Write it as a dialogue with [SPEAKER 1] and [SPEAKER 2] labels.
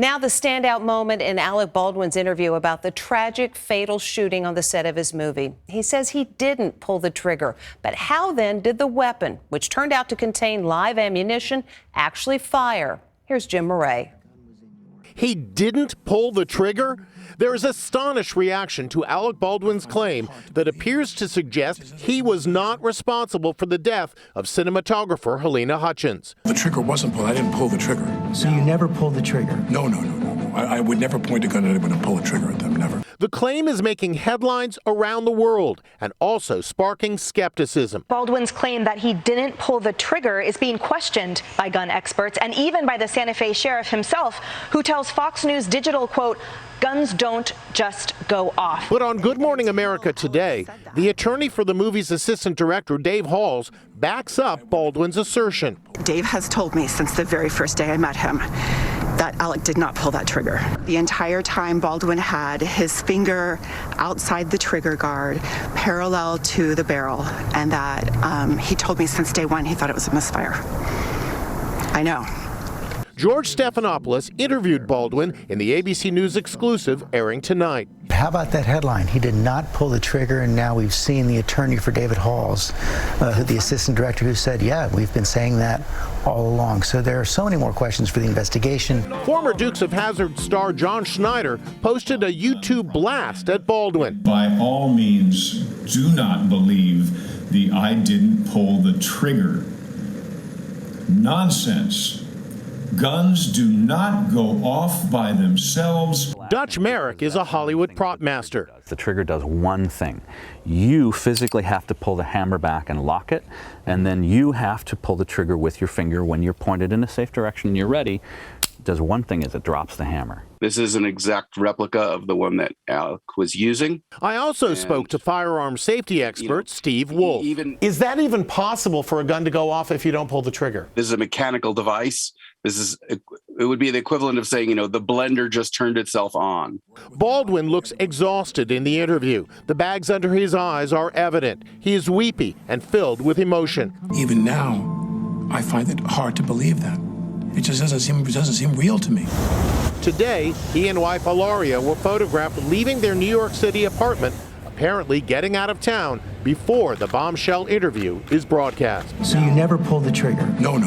[SPEAKER 1] Now the standout moment in Alec Baldwin's interview about the tragic, fatal shooting on the set of his movie. He says he didn't pull the trigger. But how then did the weapon, which turned out to contain live ammunition, actually fire? Here's Jim Murray.
[SPEAKER 2] He didn't pull the trigger? There is astonished reaction to Alec Baldwin's claim that appears to suggest he was not responsible for the death of cinematographer Halyna Hutchins.
[SPEAKER 3] The trigger wasn't pulled. I didn't pull the trigger.
[SPEAKER 4] So you never pulled the trigger?
[SPEAKER 3] No. I would never point a gun at anyone and pull a trigger at them, never.
[SPEAKER 2] The claim is making headlines around the world and also sparking skepticism.
[SPEAKER 5] Baldwin's claim that he didn't pull the trigger is being questioned by gun experts and even by the Santa Fe sheriff himself, who tells Fox News Digital, quote, "Guns don't just go off."
[SPEAKER 2] But on Good Morning America today, the attorney for the movie's assistant director, Dave Halls, backs up Baldwin's assertion.
[SPEAKER 6] Dave has told me since the very first day I met him that Alec did not pull that trigger. The entire time Baldwin had his finger outside the trigger guard, parallel to the barrel, and that he told me since day one he thought it was a misfire. I know.
[SPEAKER 2] George Stephanoupoulous interviewed Baldwin in the ABC News exclusive airing tonight.
[SPEAKER 4] How about that headline? He did not pull the trigger, and now we've seen the attorney for David Halls, the assistant director, who said, yeah, we've been saying that all along. So there are so many more questions for the investigation.
[SPEAKER 2] Former Dukes of Hazzard star John Schneider posted a YouTube blast at Baldwin.
[SPEAKER 7] By all means, do not believe the "I didn't pull the trigger" nonsense. Guns do not go off by themselves.
[SPEAKER 2] Dutch Merrick is a Hollywood prop master.
[SPEAKER 8] The trigger does one thing. You physically have to pull the hammer back and lock it, and then you have to pull the trigger with your finger when you're pointed in a safe direction and you're ready. It does one thing, is it drops the hammer.
[SPEAKER 9] This is an exact replica of the one that Alec was using.
[SPEAKER 2] I also spoke to firearm safety expert Steve Wolf. Is that even possible for a gun to go off if you don't pull the trigger?
[SPEAKER 9] This is a mechanical device. It would be the equivalent of saying, the blender just turned itself on.
[SPEAKER 2] Baldwin looks exhausted in the interview. The bags under his eyes are evident. He is weepy and filled with emotion.
[SPEAKER 3] Even now, I find it hard to believe that. It just doesn't seem real to me.
[SPEAKER 2] Today, he and wife Hilaria were photographed leaving their New York City apartment, apparently getting out of town before the bombshell interview is broadcast.
[SPEAKER 4] So you never pulled the trigger?
[SPEAKER 3] No.